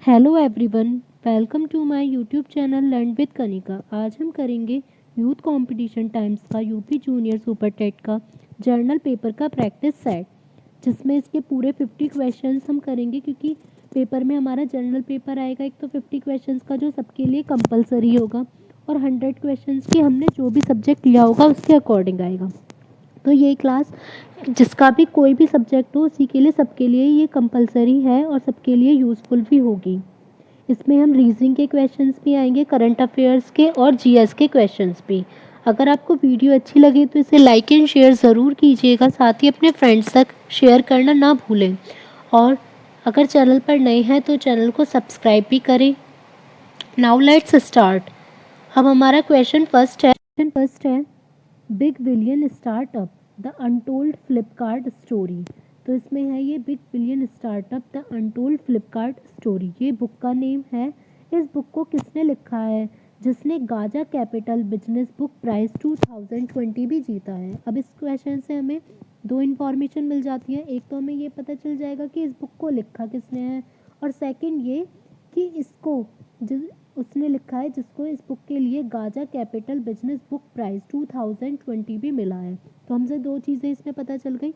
Hello everyone, welcome to my YouTube channel learn with Kanika. आज हम करेंगे यूथ कंपटीशन टाइम्स का यूपी जूनियर सुपर टेट का general paper का प्रैक्टिस सेट, जिसमें इसके पूरे 50 क्वेश्चंस हम करेंगे क्योंकि पेपर में हमारा जर्नल पेपर आएगा। एक तो 50 क्वेश्चंस का जो सबके लिए कंपलसरी होगा और 100 क्वेश्चंस की हमने जो भी सब्जेक्ट लिया होगा उसके अकॉर्डिंग आएगा। तो ये क्लास जिसका भी कोई भी सब्जेक्ट हो उसी के लिए सबके लिए ये कंपलसरी है और सबके लिए यूज़फुल भी होगी। इसमें हम रीजनिंग के क्वेश्चंस भी आएंगे, करंट अफेयर्स के और जीएस के क्वेश्चंस भी। अगर आपको वीडियो अच्छी लगे तो इसे लाइक एंड शेयर ज़रूर कीजिएगा, साथ ही अपने फ्रेंड्स तक शेयर करना ना भूलें। और अगर चैनल पर नए हैं तो चैनल को सब्सक्राइब भी करें। Now let's start. अब हमारा क्वेश्चन फर्स्ट है big billion startup the untold Flipkart story. तो इसमें है ये big billion startup the untold Flipkart story. ये बुक का नेम है। इस बुक को किसने लिखा है? जिसने Gaja capital business book prize 2020 भी जीता है। अब इस क्वेश्चन से हमें दो इन्फॉर्मेशन मिल जाती है। एक तो हमें ये पता चल जाएगा कि इस बुक को लिखा किसने है, और सेकंड ये कि इसको जिस उसने लिखा है जिसको इस बुक के लिए Gaja capital business book prize 2020 भी मिला है। तो हमसे दो चीज़ें इसमें पता चल गई।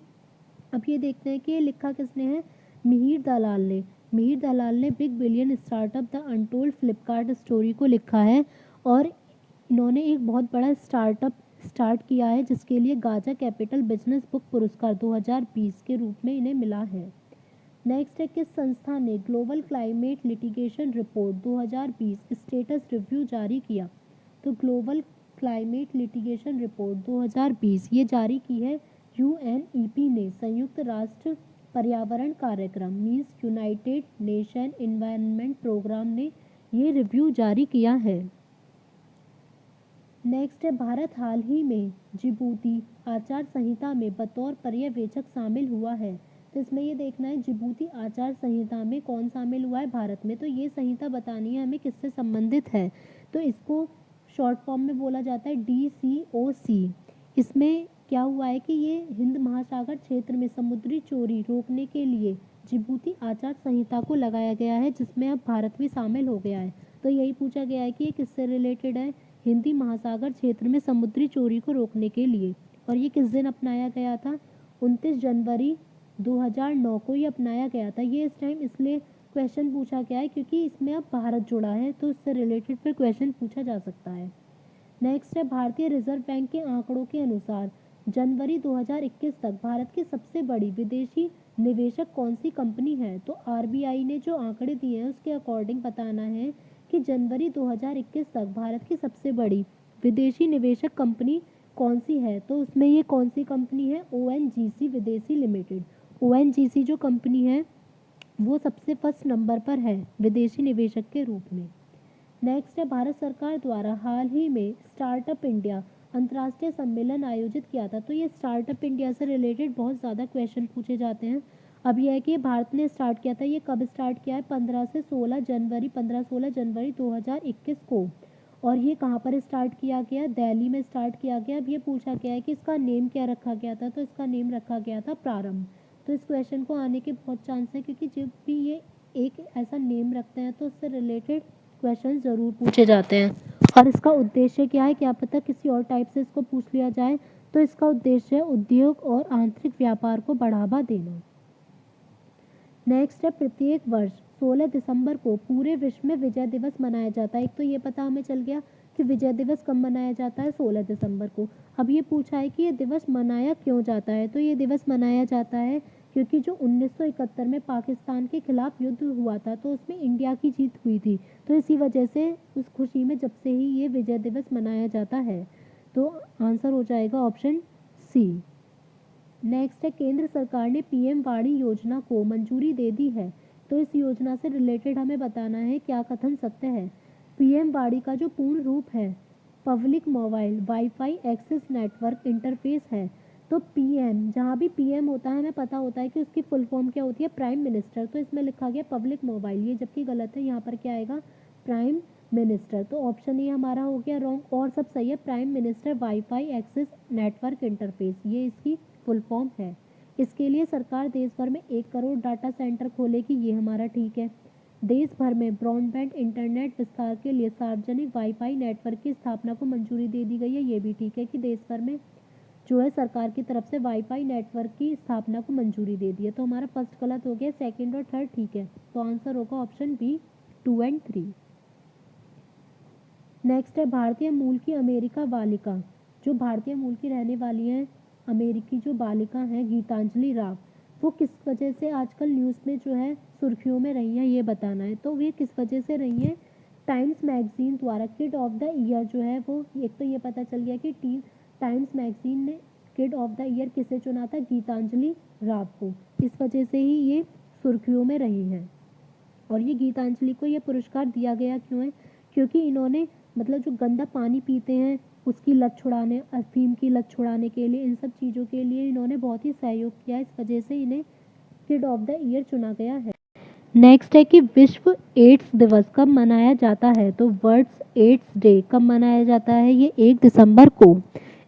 अब ये देखते हैं कि ये लिखा किसने है। मिहिर दलाल ने। मिहिर दलाल ने big billion startup the untold Flipkart story को लिखा है, और इन्होंने एक बहुत बड़ा स्टार्टअप स्टार्ट किया है जिसके लिए गाजा कैपिटल बिजनेस बुक पुरस्कार 2020 के रूप में इन्हें मिला है। नेक्स्ट है, किस संस्था ने global climate litigation report 2020 status review जारी किया? तो ग्लोबल क्लाइमेट लिटिगेशन रिपोर्ट 2020 ये जारी की है यूएनईपी ने, संयुक्त राष्ट्र पर्यावरण कार्यक्रम means United Nation environment programme ने ये रिव्यू जारी किया है। नेक्स्ट है, भारत हाल ही में जिबूती आचार संहिता में बतौर पर्यवेक्षक शामिल हुआ है। तो इसमें ये देखना है जिबूती आचार संहिता में कौन शामिल हुआ है भारत में। तो ये संहिता बतानी है हमें किससे संबंधित है। तो इसको शॉर्ट फॉर्म में बोला जाता है DCOC। इसमें क्या हुआ है कि ये हिंद महासागर क्षेत्र में समुद्री चोरी रोकने के लिए जिबूती आचार संहिता को लगाया गया है, जिसमें अब भारत भी शामिल हो गया है। तो यही पूछा गया है कि ये किससे रिलेटेड है। हिंदी महासागर क्षेत्र में समुद्री चोरी को रोकने के लिए। और ये किस दिन अपनाया गया था? 29 जनवरी 2009 को ये अपनाया गया था। ये इस टाइम इसलिए क्वेश्चन पूछा गया है क्योंकि इसमें अब भारत जुड़ा है, तो इससे रिलेटेड फिर क्वेश्चन पूछा जा सकता है। नेक्स्ट है, भारतीय रिजर्व बैंक के आंकड़ों के अनुसार जनवरी 2021 तक भारत की सबसे बड़ी विदेशी निवेशक कौन सी कंपनी है? तो आरबीआई ने जो आंकड़े दिए हैं उसके अकॉर्डिंग बताना है कि जनवरी 2021 तक भारत की सबसे बड़ी विदेशी निवेशक कंपनी कौन सी है। तो उसमें ये कौन सी कंपनी है? ONGC विदेशी लिमिटेड। ONGC जो कंपनी है वो सबसे फर्स्ट नंबर पर है विदेशी निवेशक के रूप में। नेक्स्ट है, भारत सरकार द्वारा हाल ही में स्टार्टअप इंडिया अंतर्राष्ट्रीय सम्मेलन आयोजित किया था। तो ये स्टार्टअप इंडिया से रिलेटेड बहुत ज़्यादा क्वेश्चन पूछे जाते हैं। अब यह है कि भारत ने स्टार्ट किया था। ये कब स्टार्ट किया है? 15-16 जनवरी 2021 को। और ये कहाँ पर स्टार्ट किया गया? दिल्ली में स्टार्ट किया गया। अब ये पूछा गया है कि इसका नेम क्या रखा गया था। तो इसका नेम रखा गया था प्रारंभ। तो इस क्वेश्चन को आने के बहुत चांस है क्योंकि जब भी ये एक ऐसा नेम रखते हैं तो उससे रिलेटेड क्वेश्चन ज़रूर पूछे जाते हैं। और इसका उद्देश्य क्या है, क्या पता किसी और टाइप से इसको पूछ लिया जाए। तो इसका उद्देश्य है उद्योग और आंतरिक व्यापार को बढ़ावा देना। नेक्स्ट है, प्रत्येक वर्ष 16 दिसंबर को पूरे विश्व में विजय दिवस मनाया जाता है। एक तो ये पता हमें चल गया कि विजय दिवस कब मनाया जाता है, 16 दिसंबर को। अब ये पूछा है कि ये दिवस मनाया क्यों जाता है। तो ये दिवस मनाया जाता है क्योंकि जो 1971 में पाकिस्तान के खिलाफ युद्ध हुआ था तो उसमें इंडिया की जीत हुई थी। तो इसी वजह से उस खुशी में जब से ही ये विजय दिवस मनाया जाता है। तो आंसर हो जाएगा ऑप्शन सी। नेक्स्ट है, केंद्र सरकार ने पीएम वाणी योजना को मंजूरी दे दी है। तो इस योजना से रिलेटेड हमें बताना है क्या कथन सत्य है। पीएम वाणी का जो पूर्ण रूप है public mobile WiFi access network interface है। तो पीएम, जहाँ भी पीएम होता है हमें पता होता है कि उसकी फुल फॉर्म क्या होती है, प्राइम मिनिस्टर। तो इसमें लिखा गया पब्लिक मोबाइल, ये जबकि गलत है। यहाँ पर क्या आएगा? Prime minister. तो ऑप्शन ए हमारा हो गया रॉन्ग, और सब सही है। Prime minister WiFi access network interface, ये इसकी फुल फॉर्म है। इसके लिए सरकार देश भर में 1 करोड़ डाटा सेंटर खोलेगी, ये हमारा ठीक है। देश भर में ब्रॉडबैंड इंटरनेट विस्तार के लिए सार्वजनिक वाईफाई नेटवर्क की स्थापना को मंजूरी दे दी गई है। ये भी ठीक है कि देश भर में जो है सरकार की तरफ से वाईफाई नेटवर्क की स्थापना को मंजूरी दे दी है। तो हमारा फर्स्ट गलत हो गया, सेकंड और थर्ड ठीक है। तो आंसर होगा ऑप्शन बी 2 एंड 3। नेक्स्ट है भारतीय मूल की अमेरिका बालिका, जो भारतीय मूल की रहने वाली है अमेरिकी जो बालिका है गीतांजलि राव, वो किस वजह से आजकल न्यूज़ में जो है सुर्खियों में रही हैं ये बताना है। तो वे किस वजह से रही हैं, टाइम्स मैगजीन द्वारा किड ऑफ द ईयर जो है वो, एक तो ये पता चल गया कि टाइम्स मैगजीन ने किड ऑफ द ईयर किसे चुना था, गीतांजलि राव को। इस वजह से ही ये सुर्खियों में रही हैं। और ये गीतांजलि को ये पुरस्कार दिया गया क्यों है, क्योंकि इन्होंने मतलब जो गंदा पानी पीते हैं उसकी लत छुड़ाने, अफीम की लत छुड़ाने के लिए, इन सब चीज़ों के लिए इन्होंने बहुत ही सहयोग किया। इस वजह से इन्हें किड ऑफ द ईयर चुना गया है। नेक्स्ट है कि विश्व एड्स दिवस कब मनाया जाता है। तो वर्ल्ड एड्स डे कब मनाया जाता है, ये 1 दिसंबर को।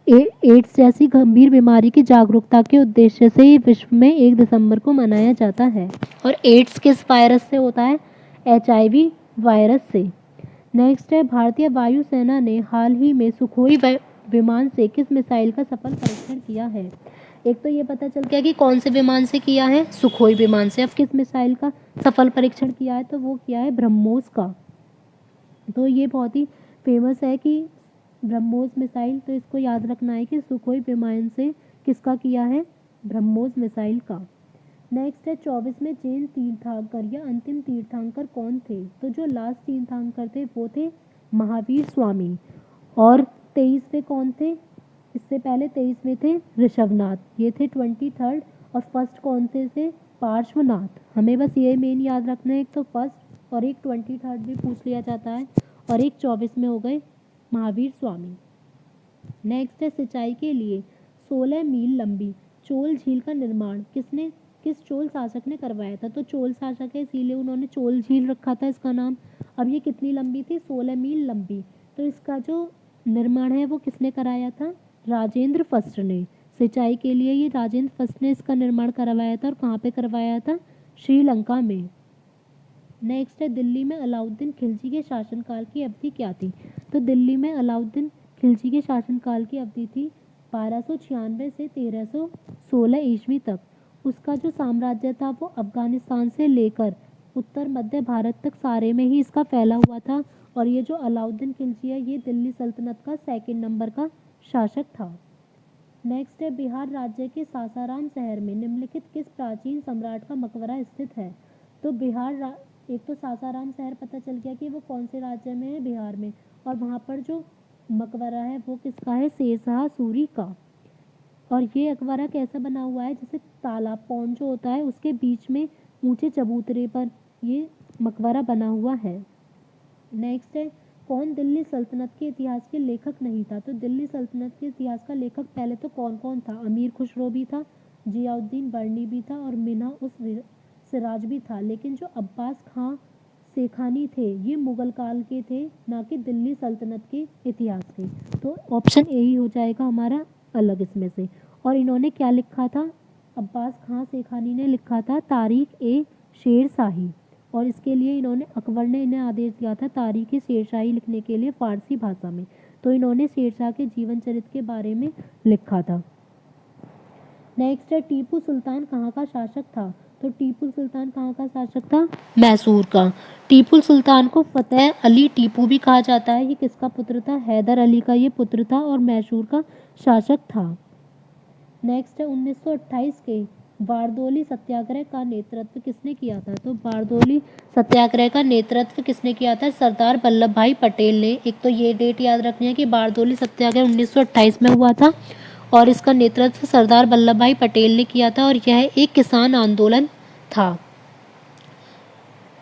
एड्स जैसी गंभीर बीमारी की जागरूकता के उद्देश्य से ये विश्व में 1 दिसंबर को मनाया जाता है। और एड्स किस वायरस से होता है, HIV वायरस से। नेक्स्ट है भारतीय वायुसेना ने हाल ही में सुखोई विमान से किस मिसाइल का सफल परीक्षण किया है। एक तो ये पता चल गया कि कौन से विमान से किया है, सुखोई विमान से। अब किस मिसाइल का सफल परीक्षण किया है, तो वो किया है ब्रह्मोस का। तो ये बहुत ही फेमस है कि ब्रह्मोस मिसाइल, तो इसको याद रखना है कि सुखोई विमान से किसका किया है, ब्रह्मोस मिसाइल का। नेक्स्ट है 24वें जैन तीर्थंकर या अंतिम तीर्थंकर कौन थे। तो जो लास्ट तीर्थंकर थे वो थे महावीर स्वामी। और 23वें कौन थे, इससे पहले 23वें थे ऋषभनाथ, ये थे 23rd। और फर्स्ट कौन थे पार्श्वनाथ। हमें बस ये मेन याद रखना है, एक तो फर्स्ट और एक 23rd भी पूछ लिया जाता है, और एक 24 में हो गए महावीर स्वामी। नेक्स्ट है सिंचाई के लिए 16 मील लंबी चोल झील का निर्माण किस चोल शासक ने करवाया था। तो चोल शासक है इसीलिए उन्होंने चोल झील रखा था इसका नाम। अब ये कितनी लंबी थी, 16 मील लंबी। तो इसका जो निर्माण है वो किसने कराया था, राजेंद्र फर्स्ट ने। सिंचाई के लिए ये राजेंद्र फर्स्ट ने इसका निर्माण करवाया था। और कहाँ पे करवाया था, श्रीलंका में। नेक्स्ट है दिल्ली में अलाउद्दीन खिलजी के शासनकाल की अवधि क्या थी। तो दिल्ली में अलाउद्दीन खिलजी के शासनकाल की अवधि थी 1296 से 1316 ईस्वी तक। उसका जो साम्राज्य था वो अफगानिस्तान से लेकर उत्तर मध्य भारत तक सारे में ही इसका फैला हुआ था। और ये जो अलाउद्दीन खिलजी है ये दिल्ली सल्तनत का 2nd नंबर का शासक था। नेक्स्ट है बिहार राज्य के सासाराम शहर में निम्नलिखित किस प्राचीन सम्राट का मकबरा स्थित है। तो एक तो सासाराम शहर पता चल गया कि वो कौन से राज्य में है, बिहार में। और वहाँ पर जो मकबरा है वो किसका है, शेरशाह सूरी का। और ये मकबरा कैसा बना हुआ है, जैसे तालाब पौंड जो होता है उसके बीच में ऊंचे चबूतरे पर ये मकबरा बना हुआ है। नेक्स्ट है कौन दिल्ली सल्तनत के इतिहास के लेखक नहीं था। तो दिल्ली सल्तनत के इतिहास का लेखक पहले तो कौन कौन था, अमीर खुसरो भी था, जियाउद्दीन बर्नी भी था, और मिना उस सिराज भी था। लेकिन जो अब्बास खां सेखानी थे ये मुगल काल के थे, ना कि दिल्ली सल्तनत के इतिहास के। तो ऑप्शन ए ही हो जाएगा हमारा अलग इसमें से। और इन्होंने क्या लिखा था, अब्बास खां सेखानी ने लिखा था तारीख ए शेरशाही। और इसके लिए इन्होंने अकबर ने इन्हें आदेश दिया था तारीख ए शेरशाही लिखने के लिए फारसी भाषा में। तो इन्होंने शेरशाह के जीवन चरित्र के बारे में लिखा था। नेक्स्ट है टीपू सुल्तान कहाँ का शासक था। तो टीपू सुल्तान कहाँ का शासक था, मैसूर का। टीपू सुल्तान को फतेह अली टीपू भी कहा जाता है। ये किसका पुत्र था, हैदर अली का ये पुत्र था और मैसूर का शासक था। नेक्स्ट है 1928 के बारदोली सत्याग्रह का नेतृत्व किसने किया था। तो बारदोली सत्याग्रह का नेतृत्व किसने किया था, सरदार वल्लभ भाई पटेल ने। एक तो ये डेट याद रखनी है कि बारदोली सत्याग्रह 1928 में हुआ था और इसका नेतृत्व सरदार वल्लभ भाई पटेल ने किया था, और यह एक किसान आंदोलन था।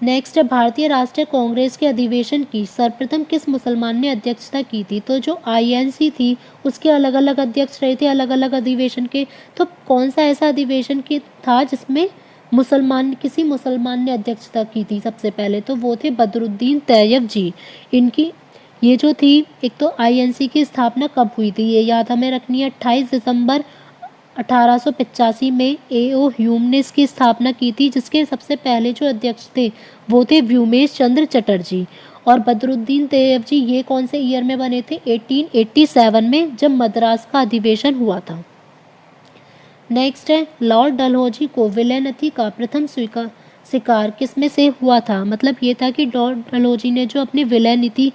नेक्स्ट है भारतीय राष्ट्रीय कांग्रेस के अधिवेशन की सर्वप्रथम किस मुसलमान ने अध्यक्षता की थी। तो जो INC थी उसके अलग अलग अध्यक्ष रहे थे अलग अलग अधिवेशन के। तो कौन सा ऐसा अधिवेशन की था जिसमें किसी मुसलमान ने अध्यक्षता की थी सबसे पहले, तो वो थे बदरुद्दीन तैयब जी। इनकी ये जो थी, एक तो INC की स्थापना कब हुई थी ये याद हमें रखनी है, 28 दिसंबर 1885 में A.O. ह्यूम ने इसकी स्थापना की थी, जिसके सबसे पहले जो अध्यक्ष थे वो थे व्योमेश चंद्र चटर्जी। और बदरुद्दीन तैयब ये कौन से ईयर में बने थे? 1887 में, जब मद्रास का अधिवेशन हुआ था। नेक्स्ट है, लॉर्ड डलहौजी को विलय नीति का प्रथम शिकार किसमें से हुआ था? मतलब ये था कि लॉर्ड डलहौजी ने जो अपनी विलय नीति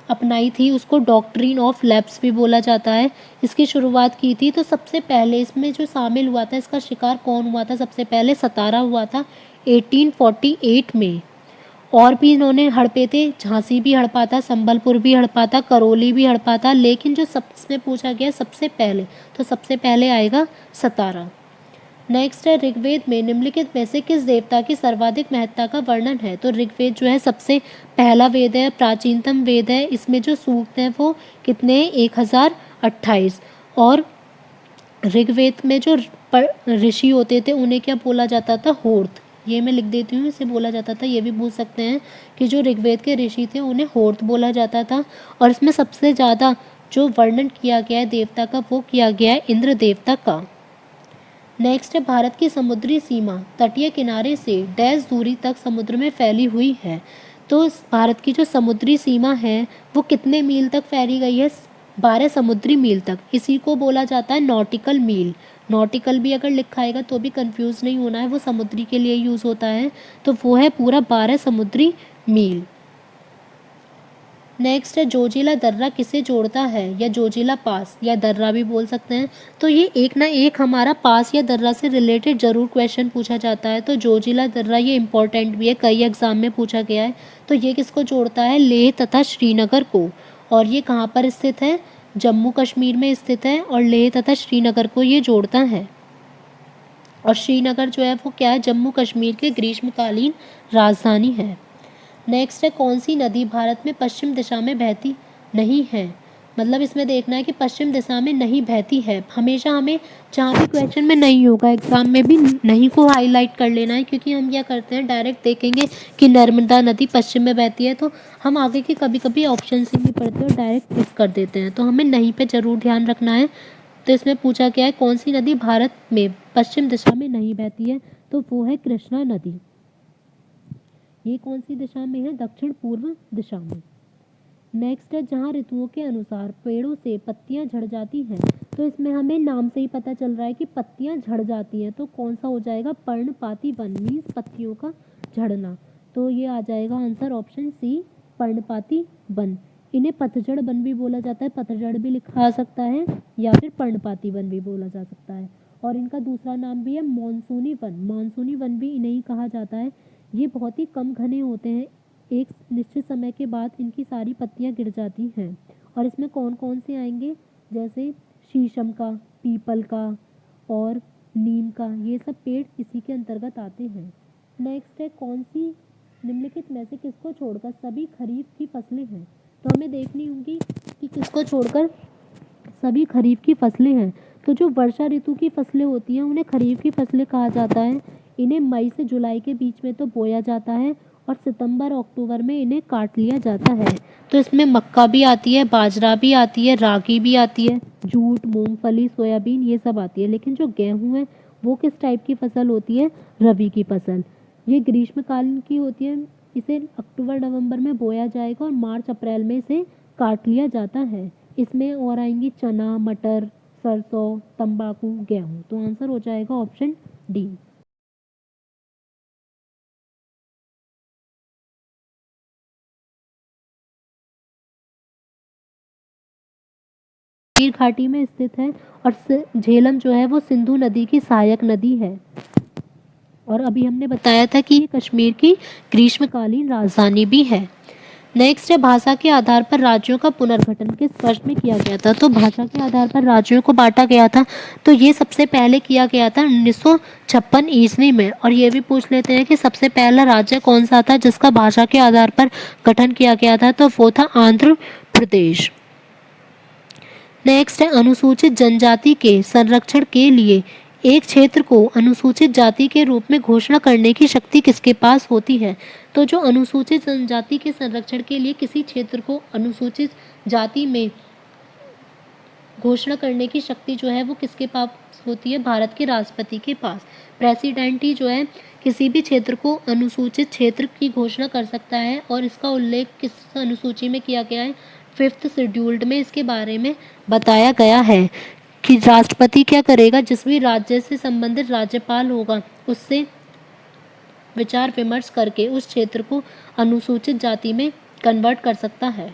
अपनाई थी उसको डॉक्ट्रिन ऑफ लैप्स भी बोला जाता है, इसकी शुरुआत की थी। तो सबसे पहले इसमें जो शामिल हुआ था, इसका शिकार कौन हुआ था? सबसे पहले सतारा हुआ था 1848 में। और भी इन्होंने हड़पे थे, झांसी भी हड़पा था, संबलपुर भी हड़पा था, करौली भी हड़पा था, लेकिन जो सबसे पूछा गया सबसे पहले, तो सबसे पहले आएगा सतारा। नेक्स्ट है, ऋग्वेद में निम्नलिखित में से किस देवता की सर्वाधिक महत्ता का वर्णन है? तो ऋग्वेद जो है सबसे पहला वेद है, प्राचीनतम वेद है। इसमें जो सूक्त हैं वो कितने हैं? 1028। और ऋग्वेद में जो ऋषि होते थे उन्हें क्या बोला जाता था? होर्थ। ये मैं लिख देती हूँ, इसे बोला जाता था। ये भी पूछ सकते हैं कि जो ऋग्वेद के ऋषि थे उन्हें होर्थ बोला जाता था। और इसमें सबसे ज़्यादा जो वर्णन किया गया है देवता का वो किया गया है इंद्र देवता का। नेक्स्ट है, भारत की समुद्री सीमा तटीय किनारे से डैश दूरी तक समुद्र में फैली हुई है? तो भारत की जो समुद्री सीमा है वो कितने मील तक फैली गई है? 12 समुद्री मील तक। इसी को बोला जाता है नॉटिकल मील। नॉटिकल भी अगर लिखा आएगा तो भी कंफ्यूज नहीं होना है, वो समुद्री के लिए यूज़ होता है। तो वो है पूरा 12 समुद्री मील। नेक्स्ट है, जोजिला दर्रा किसे जोड़ता है? या जोजिला पास या दर्रा भी बोल सकते हैं। तो ये एक ना एक हमारा पास या दर्रा से रिलेटेड जरूर क्वेश्चन पूछा जाता है। तो जोजिला दर्रा ये इंपॉर्टेंट भी है, कई एग्जाम में पूछा गया है। तो ये किसको जोड़ता है? लेह तथा श्रीनगर को। और ये कहाँ पर स्थित है? जम्मू कश्मीर में स्थित है। और लेह तथा श्रीनगर को ये जोड़ता है। और श्रीनगर जो है वो क्या है? जम्मू कश्मीर के ग्रीष्मकालीन राजधानी है। नेक्स्ट है, कौन सी नदी भारत में पश्चिम दिशा में बहती नहीं है? मतलब इसमें देखना है कि पश्चिम दिशा में नहीं बहती है। हमेशा हमें जहाँ भी क्वेश्चन में नहीं होगा एग्जाम में भी नहीं को हाईलाइट कर लेना है, क्योंकि हम क्या करते हैं डायरेक्ट देखेंगे कि नर्मदा नदी पश्चिम में बहती है तो हम आगे के कभी कभी ऑप्शन से नहीं पढ़ते और डायरेक्ट टिक कर देते हैं। तो हमें नहीं पे ज़रूर ध्यान रखना है। तो इसमें पूछा गया है कौन सी नदी भारत में पश्चिम दिशा में नहीं बहती है? तो वो है कृष्णा नदी। ये कौन सी दिशा में है? दक्षिण पूर्व दिशा में। नेक्स्ट है, जहाँ ऋतुओं के अनुसार पेड़ों से पत्तियां झड़ जाती हैं। तो इसमें हमें नाम से ही पता चल रहा है कि पत्तियां झड़ जाती हैं। तो कौन सा हो जाएगा? पर्णपाती वन, मीन्स पत्तियों का झड़ना। तो ये आ जाएगा आंसर ऑप्शन सी, पर्णपाती वन। इन्हें पतझड़ वन भी बोला जाता है, पतझड़ भी लिखा आ सकता है या फिर पर्णपाती वन भी बोला जा सकता है। और इनका दूसरा नाम भी है मानसूनी वन। मानसूनी वन भी इन्हें ही कहा जाता है। ये बहुत ही कम घने होते हैं, एक निश्चित समय के बाद इनकी सारी पत्तियां गिर जाती हैं। और इसमें कौन कौन से आएंगे? जैसे शीशम का, पीपल का और नीम का, ये सब पेड़ इसी के अंतर्गत आते हैं। नेक्स्ट है, कौन सी निम्नलिखित में से किसको छोड़कर सभी खरीफ की फसलें हैं? तो हमें देखनी होगी कि किसको छोड़कर सभी खरीफ की फसलें हैं। तो जो वर्षा ऋतु की फसलें होती हैं उन्हें खरीफ की फसलें कहा जाता है। इन्हें मई से जुलाई के बीच में तो बोया जाता है और सितंबर अक्टूबर में इन्हें काट लिया जाता है। तो इसमें मक्का भी आती है, बाजरा भी आती है, रागी भी आती है, जूट, मूंगफली, सोयाबीन ये सब आती है। लेकिन जो गेहूं है वो किस टाइप की फसल होती है? रबी की फसल। ये ग्रीष्मकालीन की होती है। इसे अक्टूबर नवंबर में बोया जाएगा और मार्च अप्रैल में इसे काट लिया जाता है। इसमें और आएंगी चना, मटर, सरसों, तंबाकू, गेहूं। तो आंसर हो जाएगा ऑप्शन डी। कश्मीर घाटी में स्थित है और झेलम जो है वो सिंधु नदी की सहायक नदी है। और अभी हमने बताया था कि ये कश्मीर की ग्रीष्मकालीन राजधानी भी है। नेक्स्ट है, भाषा के आधार पर राज्यों का पुनर्गठन किस वर्ष में किया गया था? तो भाषा के आधार पर राज्यों को बांटा गया था। तो ये सबसे पहले किया गया था 1956 ईस्वी में। और ये भी पूछ लेते हैं कि सबसे पहला राज्य कौन सा था जिसका भाषा के आधार पर गठन किया गया था? तो वो था आंध्र प्रदेश। नेक्स्ट है, अनुसूचित जनजाति के संरक्षण के लिए एक क्षेत्र को अनुसूचित जाति के रूप में घोषणा करने की शक्ति किसके पास होती है? तो जो अनुसूचित जनजाति के संरक्षण के लिए किसी क्षेत्र को अनुसूचित जाति में घोषणा करने की शक्ति जो है वो किसके होती है भारत के राष्ट्रपति के पास। प्रेसिडेंट ही जो है किसी भी क्षेत्र को अनुसूचित क्षेत्र की घोषणा कर सकता है और इसका उल्लेख किस अनुसूची में किया गया है, 5th शेड्यूल्ड में इसके बारे में बताया गया है कि राष्ट्रपति क्या करेगा, जिस भी राज्य से संबंधित राज्यपाल होगा उससे विचार विमर्श करके उस क्षेत्र को अनुसूचित जाति में कन्वर्ट कर सकता है।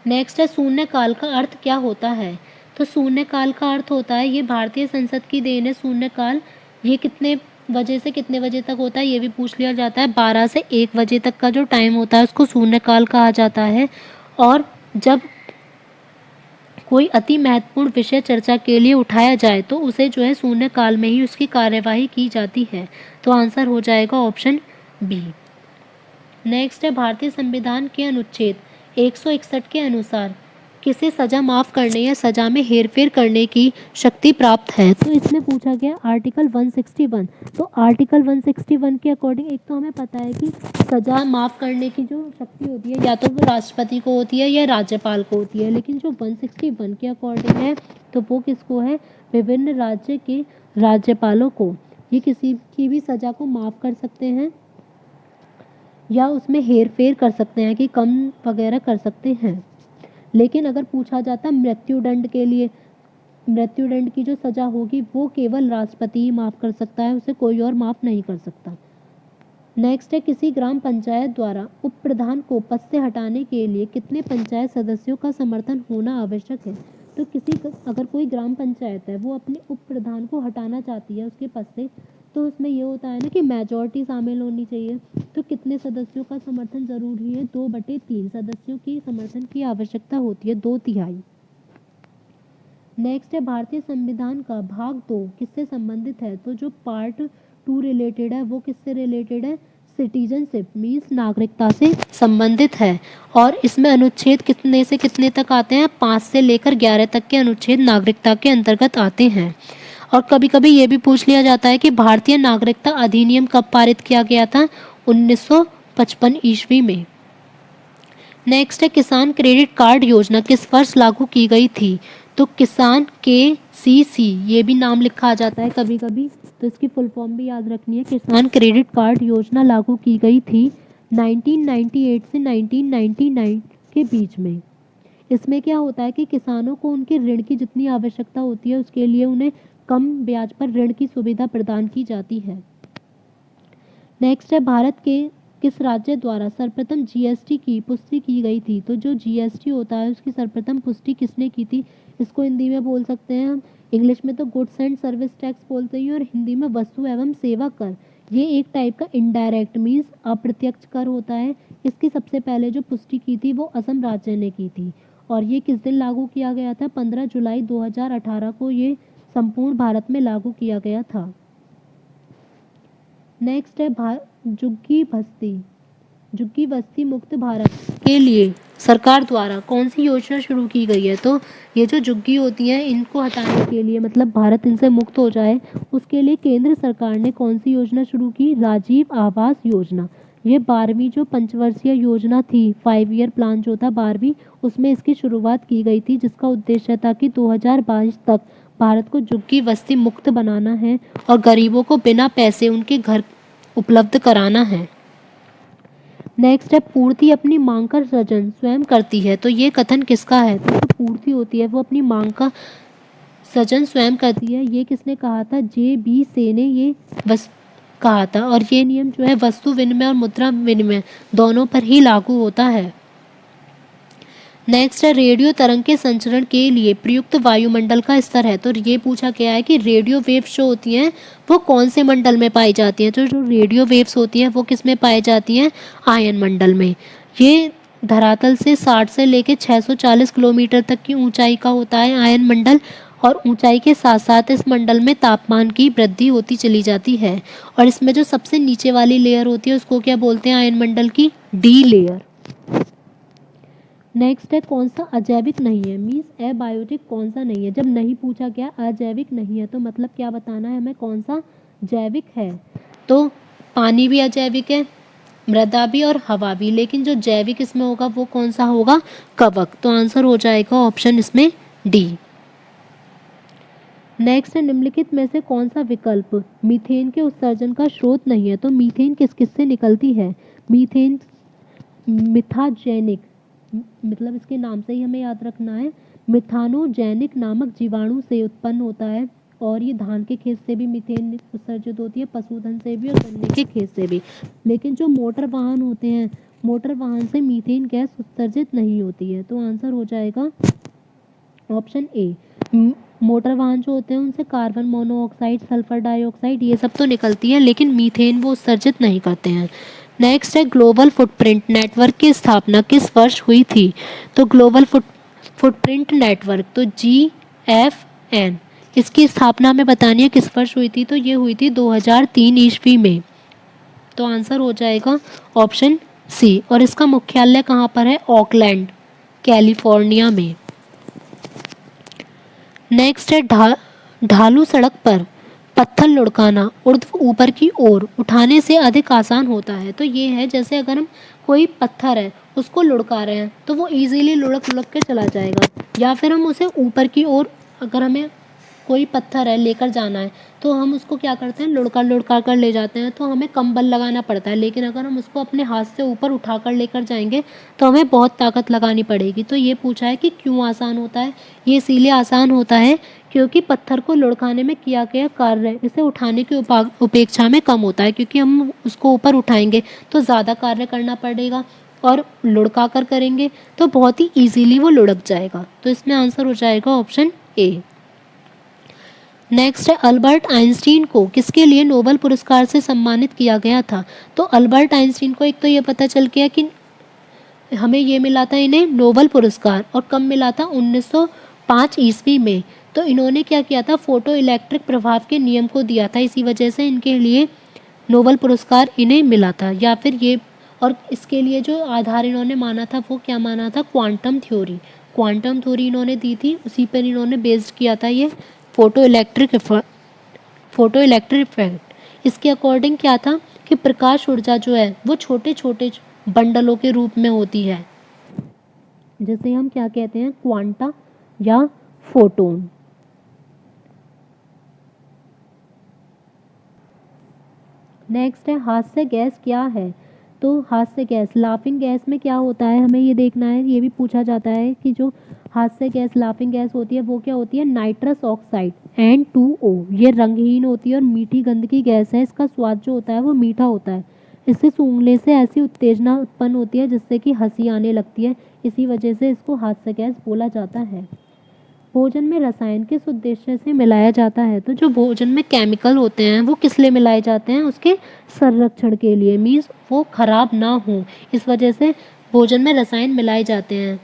नेक्स्ट है शून्यकाल का अर्थ क्या होता है। तो शून्यकाल का अर्थ होता है, ये भारतीय संसद की देन है शून्यकाल। ये कितने बजे से कितने बजे तक होता है ये भी पूछ लिया जाता है। 12 से 1 बजे तक का जो टाइम होता है उसको शून्यकाल कहा जाता है। और जब कोई अति महत्वपूर्ण विषय चर्चा के लिए उठाया जाए तो उसे जो है शून्यकाल में ही उसकी कार्यवाही की जाती है। तो आंसर हो जाएगा ऑप्शन बी। नेक्स्ट है भारतीय संविधान के अनुच्छेद 161 के अनुसार किसे सजा माफ करने या सजा में हेरफेर करने की शक्ति प्राप्त है। तो इसमें पूछा गया आर्टिकल 161। तो आर्टिकल 161 के अकॉर्डिंग एक तो हमें पता है कि सजा माफ करने की जो शक्ति होती है या तो वो राष्ट्रपति को होती है या राज्यपाल को होती है, लेकिन जो 161 के अकॉर्डिंग है तो वो किसको है, विभिन्न राज्य के राज्यपालों को। ये किसी की भी सजा को माफ कर सकते हैं या उसमें हेरफेर कर सकते हैं कि कम वगैरह कर सकते हैं। लेकिन अगर पूछा जाता मृत्युदंड के लिए, मृत्युदंड की जो सजा होगी वो केवल राष्ट्रपति ही माफ कर सकता है, उसे कोई और माफ नहीं कर सकता। नेक्स्ट है किसी ग्राम पंचायत द्वारा उप प्रधान को पद से हटाने के लिए कितने पंचायत सदस्यों का समर्थन होना आवश्यक है। तो अगर कोई ग्राम पंचायत है वो अपने उप प्रधान को हटाना चाहती है उसके पद से, तो उसमें ये होता है ना कि मेजॉरिटी शामिल होनी चाहिए। तो कितने सदस्यों का समर्थन जरूरी है, 2/3 सदस्यों की समर्थन की आवश्यकता होती है, 2/3। नेक्स्ट है भारतीय संविधान का भाग 2 किससे संबंधित है। तो जो पार्ट 2 रिलेटेड है वो किससे रिलेटेड है, सिटीजनशिप मीन्स नागरिकता से संबंधित है। और इसमें अनुच्छेद कितने से कितने तक आते हैं, 5 से लेकर 11 तक के अनुच्छेद नागरिकता के अंतर्गत आते हैं। और कभी कभी ये भी पूछ लिया जाता है कि भारतीय नागरिकता अधिनियम कब पारित किया गया था, 1955 ईस्वी में। नेक्स्ट है किसान क्रेडिट कार्ड योजना किस वर्ष लागू की गई थी। तो किसान KCC ये भी नाम लिखा आ जाता है कभी कभी, तो इसकी फुल फॉर्म भी याद रखनी है। किसान क्रेडिट कार्ड योजना लागू की गई थी 1998 से 1999 के बीच में। इसमें क्या होता है कि किसानों को उनके ऋण की जितनी आवश्यकता होती है उसके लिए उन्हें कम ब्याज पर ऋण की सुविधा प्रदान की जाती है। नेक्स्ट है भारत के किस राज्य द्वारा सर्वप्रथम GST की पुष्टि की गई थी। तो जो GST होता है उसकी सर्वप्रथम पुष्टि किसने की थी, इसको हिंदी में बोल सकते हैं हम, इंग्लिश में तो गुड्स एंड सर्विस टैक्स बोलते हैं और हिंदी में वस्तु एवं सेवा कर। ये एक टाइप का इनडायरेक्ट मीन्स अप्रत्यक्ष कर होता है। इसकी सबसे पहले जो पुष्टि की थी वो असम राज्य ने की थी और ये किस दिन लागू किया गया था, 15 जुलाई 2018 को ये संपूर्ण भारत में लागू किया गया था। नेक्स्ट है झुग्गी बस्ती मुक्त भारत के लिए सरकार द्वारा कौन सी योजना शुरू की गई है। तो ये जो झुग्गी होती है इनको हटाने के लिए, मतलब भारत इनसे मुक्त हो जाए, उसके लिए केंद्र सरकार ने कौन सी योजना शुरू की, राजीव आवास योजना। ये 12वीं जो पंचवर्षीय योजना थी, 5 ईयर प्लान जो था 12वीं, उसमें इसकी शुरुआत की गई थी, जिसका उद्देश्य था कि 2022 तक भारत को झुग्गी बस्ती मुक्त बनाना है और गरीबों को बिना पैसे उनके घर उपलब्ध कराना है। नेक्स्ट है पूर्ति अपनी मांग का सृजन स्वयं करती है। तो ये कथन किसका है, तो जो पूर्ति होती है वो अपनी मांग का सृजन स्वयं करती है। ये किसने कहा था, JB से ने ये कहा था। और ये नियम जो है वस्तु विनिमय और मुद्रा विनिमय दोनों पर ही लागू होता है। नेक्स्ट है रेडियो तरंग के संचरण के लिए प्रयुक्त वायुमंडल का स्तर है। तो ये पूछा गया है कि रेडियो वेव्स जो होती हैं वो कौन से मंडल में पाई जाती हैं। तो जो रेडियो वेव्स होती हैं वो किस में पाई जाती हैं, आयन मंडल में। ये धरातल से 60 से लेकर 640 किलोमीटर तक की ऊंचाई का होता है आयन मंडल। और ऊंचाई के साथ साथ इस मंडल में तापमान की वृद्धि होती चली जाती है। और इसमें जो सबसे नीचे वाली लेयर होती है उसको क्या बोलते हैं, आयन मंडल की D लेयर। नेक्स्ट है कौन सा अजैविक नहीं है, मीन्स एबायोटिक कौन सा नहीं है। जब नहीं पूछा गया अजैविक नहीं है तो मतलब क्या बताना है हमें, कौन सा जैविक है। तो पानी भी अजैविक है, मृदा भी और हवा भी, लेकिन जो जैविक इसमें होगा वो कौन सा होगा, कवक। तो आंसर हो जाएगा ऑप्शन इसमें D। नेक्स्ट है, निम्नलिखित में से कौन सा विकल्प मीथेन के उत्सर्जन का स्रोत नहीं है? तो मीथेन किस किस से निकलती है? मीथेन मिथाजेनिक, मतलब इसके नाम से ही हमें याद रखना है, मिथानोजेनिक नामक जीवाणु से उत्पन्न होता है। और ये धान के खेत से भी मीथेन उत्सर्जित होती है, पशुधन से भी और गन्ने के खेत से भी। लेकिन जो मोटर वाहन होते हैं, मोटर वाहन से मीथेन गैस उत्सर्जित नहीं होती है। तो आंसर हो जाएगा ऑप्शन ए। मोटर वाहन जो होते हैं उनसे कार्बन मोनोऑक्साइड, सल्फर डाइऑक्साइड ये सब तो निकलती है, लेकिन मीथेन वो उत्सर्जित नहीं करते हैं। नेक्स्ट है, ग्लोबल फुटप्रिंट नेटवर्क की स्थापना किस वर्ष हुई थी? तो ग्लोबल फुटप्रिंट नेटवर्क, तो GFN, इसकी स्थापना हमें बतानी है किस वर्ष हुई थी? तो ये हुई थी 2003 ईस्वी में। तो आंसर हो जाएगा ऑप्शन सी। और इसका मुख्यालय कहाँ पर है? ऑकलैंड, कैलिफोर्निया में। नेक्स्ट है, ढालू सड़क पर पत्थर लुढ़काना ऊर्ध्व ऊपर की ओर उठाने से अधिक आसान होता है। तो ये है, जैसे अगर हम कोई पत्थर है उसको लुढ़का रहे हैं तो वो इजीली लुढ़क लुढ़क के चला जाएगा, या फिर हम उसे ऊपर की ओर, अगर हमें कोई पत्थर है लेकर जाना है तो हम उसको क्या करते हैं, लुढ़का लुढ़का कर ले जाते हैं, तो हमें कम बल लगाना पड़ता है। लेकिन अगर हम उसको अपने हाथ से ऊपर उठा कर लेकर जाएंगे तो हमें बहुत ताकत लगानी पड़ेगी। तो ये पूछा है कि क्यों आसान होता है? ये इसीलिए आसान होता है क्योंकि पत्थर को लुढ़काने में किया गया कार्य इसे उठाने की उपेक्षा में कम होता है, क्योंकि हम उसको ऊपर उठाएंगे तो ज़्यादा कार्य करना पड़ेगा, और लुढ़का कर करेंगे तो बहुत ही ईजीली वो लुढ़क जाएगा। तो इसमें आंसर हो जाएगा ऑप्शन ए। नेक्स्ट है, अल्बर्ट आइंस्टीन को किसके लिए नोबेल पुरस्कार से सम्मानित किया गया था? तो अल्बर्ट आइंस्टीन को एक तो ये पता चल गया कि हमें ये मिला था इन्हें नोबेल पुरस्कार, और कब मिला था? 1905 ईस्वी में। तो इन्होंने क्या किया था, फोटो इलेक्ट्रिक प्रभाव के नियम को दिया था, इसी वजह से इनके लिए नोबेल पुरस्कार इन्हें मिला था। या फिर ये, और इसके लिए जो आधार इन्होंने माना था वो क्या माना था? Quantum theory. क्वांटम थ्योरी इन्होंने दी थी, उसी पर इन्होंने बेस्ड किया था ये फोटो इलेक्ट्रिक इफेक्ट। इसके अकॉर्डिंग क्या था कि प्रकाश ऊर्जा जो है वो छोटे छोटे बंडलों के रूप में होती है, जिसे हम क्या कहते हैं? क्वांटा या फोटोन। नेक्स्ट है, हास्य गैस क्या है? तो हास्य गैस, लाफिंग गैस में क्या होता है हमें ये देखना है। ये भी पूछा जाता है कि जो हास्य गैस, लाफिंग गैस होती है वो क्या होती है? Nitrous oxide N2O। ये रंगहीन होती है और मीठी गंध की गैस है। इसका स्वाद जो होता है वो मीठा होता है। इसे सूंघने से ऐसी उत्तेजना उत्पन्न होती है जिससे कि हंसी आने लगती है, इसी वजह से इसको हास्य गैस बोला जाता है। भोजन में रसायन किस उद्देश्य से मिलाया जाता है? तो जो भोजन में केमिकल होते हैं वो किस लिए मिलाए जाते हैं? उसके संरक्षण के लिए, मीन्स वो खराब ना हो, इस वजह से भोजन में रसायन मिलाए जाते हैं।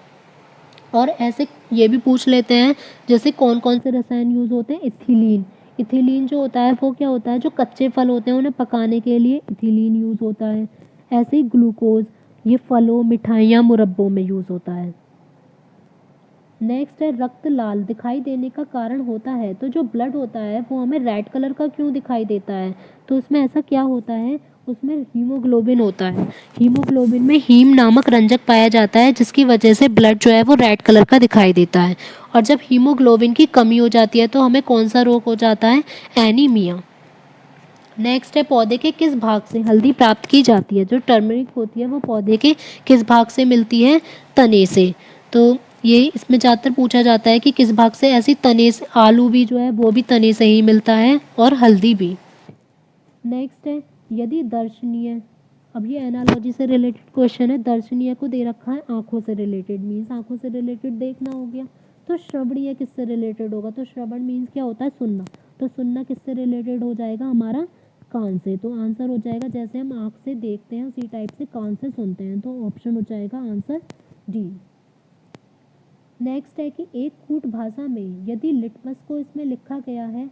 और ऐसे ये भी पूछ लेते हैं, जैसे कौन कौन से रसायन यूज होते हैं? इथिलीन। इथिलीन जो होता है वो क्या होता है? जो कच्चे फल होते हैं उन्हें पकाने के लिए इथिलीन यूज होता है। ऐसे ही ग्लूकोज, ये फलों, मिठाइयाँ, मुरब्बों में यूज होता है। नेक्स्ट है, रक्त लाल दिखाई देने का कारण होता है? तो जो ब्लड होता है वो हमें रेड कलर का क्यों दिखाई देता है? तो उसमें ऐसा क्या होता है? उसमें हीमोग्लोबिन होता है। हीमोग्लोबिन में हीम नामक रंजक पाया जाता है, जिसकी वजह से ब्लड जो है वो रेड कलर का दिखाई देता है। और जब हीमोग्लोबिन की कमी हो जाती है तो हमें कौन सा रोग हो जाता है? एनीमिया। नेक्स्ट है, पौधे के किस भाग से हल्दी प्राप्त की जाती है? जो टर्मरिक होती है वो पौधे के किस भाग से मिलती है? तने से। तो ये इसमें ज़्यादातर पूछा जाता है कि किस भाग से। ऐसी तने से, आलू भी जो है वो भी तने से ही मिलता है, और हल्दी भी। नेक्स्ट है, यदि दर्शनीय, अब ये एनालॉजी से रिलेटेड क्वेश्चन है। दर्शनीय को दे रखा है आंखों से रिलेटेड, मीन्स आंखों से रिलेटेड देखना हो गया। तो श्रवणीय किससे रिलेटेड होगा? तो श्रवण मीन्स क्या होता है? सुनना। तो सुनना किससे रिलेटेड हो जाएगा? हमारा कान से। तो आंसर हो जाएगा, जैसे हम आँख से देखते हैं उसी टाइप से कान से सुनते हैं। तो ऑप्शन हो जाएगा आंसर डी। नेक्स्ट है कि एक कूट भाषा में यदि लिटमस को इसमें लिखा गया है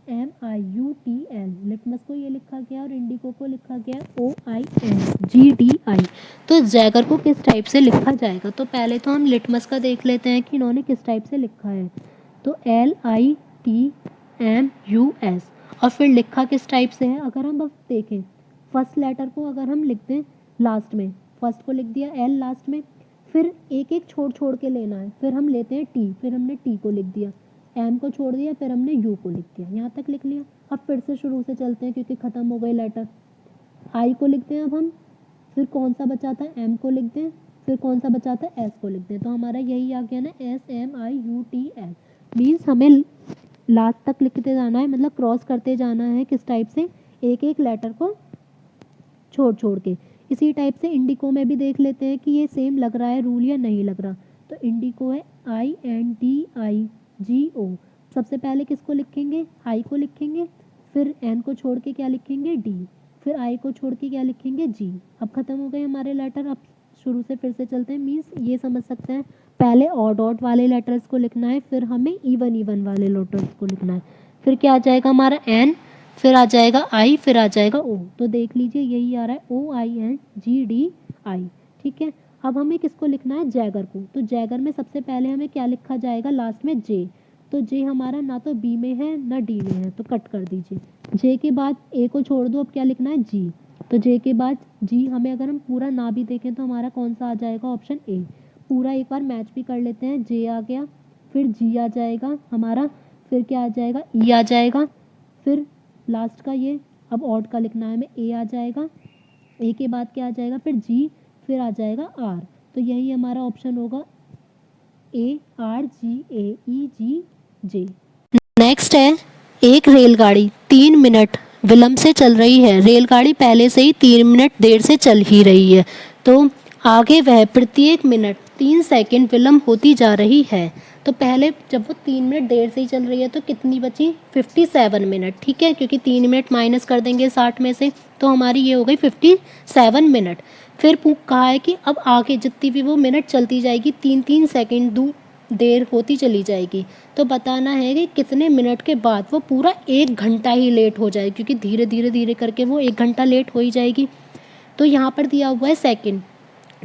SMIUTL, लिटमस को ये लिखा गया, और इंडिको को लिखा गया OINGDI, तो जैगर को किस टाइप से लिखा जाएगा? तो पहले तो हम लिटमस का देख लेते हैं कि इन्होंने किस टाइप से लिखा है। तो LITMUS, और फिर लिखा किस टाइप से है? अगर हम अब देखें, फर्स्ट लेटर को अगर हम लिख दें लास्ट में, फर्स्ट को लिख दिया L लास्ट में, फिर एक एक छोड़ छोड़ के लेना है, फिर हम लेते हैं टी, फिर हमने टी को लिख दिया, एम को छोड़ दिया, फिर हमने यू को लिख दिया, यहाँ तक लिख लिया। अब फिर से शुरू से चलते हैं क्योंकि ख़त्म हो गई लेटर। आई को लिखते हैं अब हम, फिर कौन सा बचाता है, एम को लिखते हैं, फिर कौन सा बचाता है, एस को लिखते हैं। तो हमारा यही आ गया ना, SMIUTS। मीन्स हमें लास्ट तक लिखते जाना है, मतलब क्रॉस करते जाना है। किस टाइप से, एक एक लेटर को छोड़ छोड़ के। इसी टाइप से इंडिको में भी देख लेते हैं कि ये सेम लग रहा है रूल या नहीं लग रहा। तो इंडिको है INDIGO। सबसे पहले किसको लिखेंगे, आई को लिखेंगे, फिर एन को छोड़ के क्या लिखेंगे, डी, फिर आई को छोड़ के क्या लिखेंगे, जी। अब खत्म हो गए हमारे लेटर। अब शुरू से फिर से चलते हैं। मीन्स ये समझ सकते हैं, पहले ऑड ऑड वाले लेटर्स को लिखना है, फिर हमें इवन इवन वाले लेटर्स को लिखना है। फिर क्या आ जाएगा हमारा एन, फिर आ जाएगा आई, फिर आ जाएगा ओ। तो देख लीजिए यही आ रहा है OINGDI। ठीक है। अब हमें किसको लिखना है, जैगर को। तो जैगर में सबसे पहले हमें क्या लिखा जाएगा, लास्ट में जे। तो जे हमारा ना तो बी में है ना डी में है, तो कट कर दीजिए। जे के बाद ए को छोड़ दो, अब क्या लिखना है, जी। तो जे के बाद जी, हमें अगर हम पूरा ना भी देखें तो हमारा कौन सा आ जाएगा, ऑप्शन ए। पूरा एक बार मैच भी कर लेते हैं। जे आ गया, फिर जी आ जाएगा हमारा, फिर क्या आ जाएगा, ई आ जाएगा, फिर लास्ट का ये अब ऑड का लिखना है हमें, ए आ जाएगा, ए के बाद क्या आ जाएगा, फिर जी, फिर आ जाएगा आर। तो यही हमारा ऑप्शन होगा ARGAEGJ। नेक्स्ट है, एक रेलगाड़ी 3 मिनट विलंब से चल रही है। रेलगाड़ी पहले से ही 3 मिनट देर से चल ही रही है, तो आगे वह प्रत्येक मिनट 3 सेकंड विलंब होती जा रही है। तो पहले जब वो 3 मिनट देर से ही चल रही है तो कितनी बची, 57 मिनट। ठीक है, क्योंकि 3 मिनट माइनस कर देंगे 60 में से, तो हमारी ये हो गई 57 मिनट। फिर कहा है कि अब आगे जितनी भी वो मिनट चलती जाएगी 3-3 सेकंड देर होती चली जाएगी। तो बताना है कि कितने मिनट के बाद वो पूरा 1 घंटा ही लेट हो जाए, क्योंकि धीरे धीरे धीरे करके वो 1 घंटा लेट हो ही जाएगी। तो यहाँ पर दिया हुआ है सेकंड,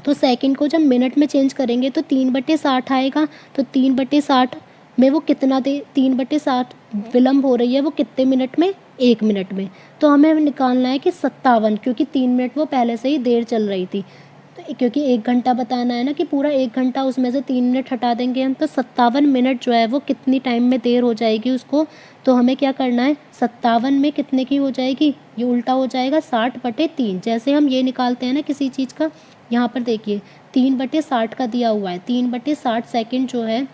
तो सेकंड को जब मिनट में चेंज करेंगे तो 3/60 आएगा। तो 3/60 में वो कितना दे, 3/60 विलम्ब हो रही है वो कितने मिनट में, 1 मिनट में। तो हमें निकालना है कि 57, क्योंकि 3 मिनट वो पहले से ही देर चल रही थी। तो क्योंकि 1 घंटा बताना है ना, कि पूरा 1 घंटा उसमें से 3 मिनट हटा देंगे हम, तो 57 मिनट जो है वो कितनी टाइम में देर हो जाएगी उसको। तो हमें क्या करना है, 57 में कितने की हो जाएगी, ये उल्टा हो जाएगा 60/3। जैसे हम ये निकालते हैं ना किसी चीज़ का, यहाँ पर देखिए 3/60 का दिया हुआ है, 3/60 सेकंड जो है,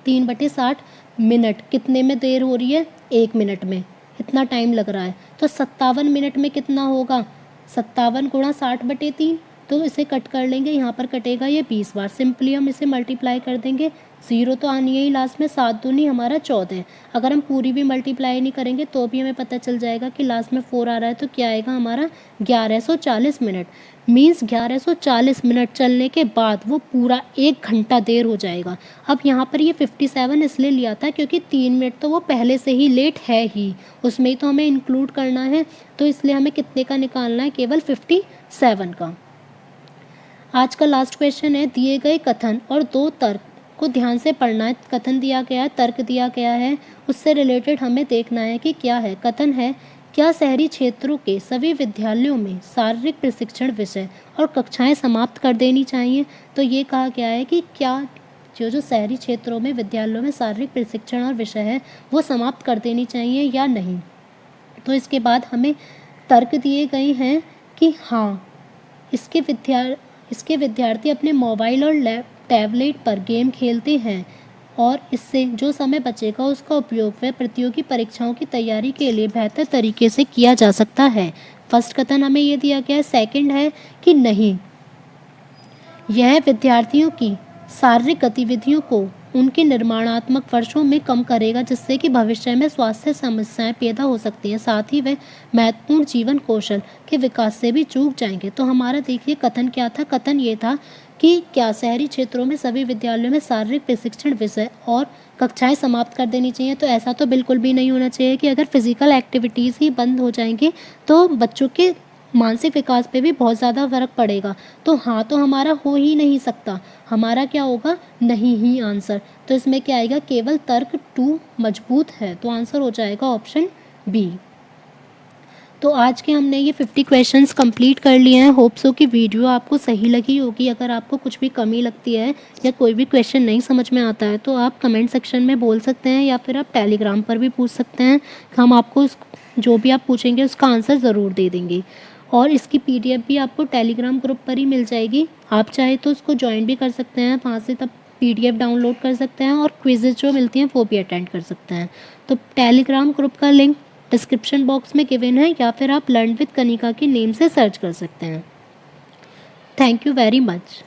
3/60 मिनट कितने में देर हो रही है, 1 मिनट में, इतना टाइम लग रहा है। तो 57 मिनट में कितना होगा, 57 गुणा 60/3। तो इसे कट कर लेंगे, यहाँ पर कटेगा ये 20 बार। सिंपली हम इसे मल्टीप्लाई कर देंगे, 0 तो आनी है ही लास्ट में, 7 दूनी हमारा 14। अगर हम पूरी भी मल्टीप्लाई नहीं करेंगे तो भी हमें पता चल जाएगा कि लास्ट में 4 आ रहा है, तो क्या आएगा हमारा 1140 मिनट। मीन्स 1140 मिनट चलने के बाद वो पूरा 1 घंटा देर हो जाएगा। अब यहाँ पर ये 57 इसलिए लिया था क्योंकि 3 मिनट तो वो पहले से ही लेट है ही, उसमें ही तो हमें इंक्लूड करना है। तो इसलिए हमें कितने का निकालना है, केवल 57 का। आज का लास्ट क्वेश्चन है, दिए गए कथन और 2 तर्क को ध्यान से पढ़ना है। कथन दिया गया है, तर्क दिया गया है, उससे रिलेटेड हमें देखना है कि क्या है। कथन है, क्या शहरी क्षेत्रों के सभी विद्यालयों में शारीरिक प्रशिक्षण विषय और कक्षाएं समाप्त कर देनी चाहिए। तो ये कहा गया है कि क्या जो शहरी क्षेत्रों में विद्यालयों में शारीरिक प्रशिक्षण और विषय है वो समाप्त कर देनी चाहिए या नहीं। तो इसके बाद हमें तर्क दिए गए हैं कि हाँ, इसके विद्यार्थी अपने मोबाइल और टैबलेट पर गेम खेलते हैं और इससे जो समय बचेगा उसका उपयोग वह प्रतियोगी परीक्षाओं की तैयारी के लिए बेहतर तरीके से किया जा सकता है। फर्स्ट कथन हमें ये दिया गया है। सेकंड है कि नहीं, यह विद्यार्थियों की शारीरिक गतिविधियों को उनके निर्माणात्मक वर्षों में कम करेगा, जिससे कि भविष्य में स्वास्थ्य समस्याएं पैदा हो सकती हैं। साथ ही वे महत्वपूर्ण जीवन कौशल के विकास से भी चूक जाएंगे। तो हमारा देखिए कथन क्या था, कथन ये था कि क्या शहरी क्षेत्रों में सभी विद्यालयों में शारीरिक प्रशिक्षण विषय और कक्षाएं समाप्त कर देनी चाहिए। तो ऐसा तो बिल्कुल भी नहीं होना चाहिए कि अगर फिजिकल एक्टिविटीज़ ही बंद हो जाएंगी तो बच्चों के मानसिक विकास पे भी बहुत ज़्यादा फर्क पड़ेगा। तो हाँ, तो हमारा हो ही नहीं सकता, हमारा क्या होगा, नहीं ही आंसर। तो इसमें क्या आएगा, केवल तर्क 2 मजबूत है, तो आंसर हो जाएगा ऑप्शन बी। तो आज के हमने ये 50 क्वेश्चंस कंप्लीट कर लिए हैं। होप सो कि वीडियो आपको सही लगी होगी। अगर आपको कुछ भी कमी लगती है या कोई भी क्वेश्चन नहीं समझ में आता है तो आप कमेंट सेक्शन में बोल सकते हैं या फिर आप टेलीग्राम पर भी पूछ सकते हैं। हम आपको जो भी आप पूछेंगे उसका आंसर ज़रूर दे देंगे। और इसकी PDF भी आपको टेलीग्राम ग्रुप पर ही मिल जाएगी। आप चाहे तो उसको ज्वाइन भी कर सकते हैं, वहाँ से तब PDF डाउनलोड कर सकते हैं और क्विज़ेज जो मिलती हैं वो भी अटेंड कर सकते हैं। तो टेलीग्राम ग्रुप का लिंक डिस्क्रिप्शन बॉक्स में गिवन है या फिर आप लर्न विद कनिका के नेम से सर्च कर सकते हैं। Thank you very much.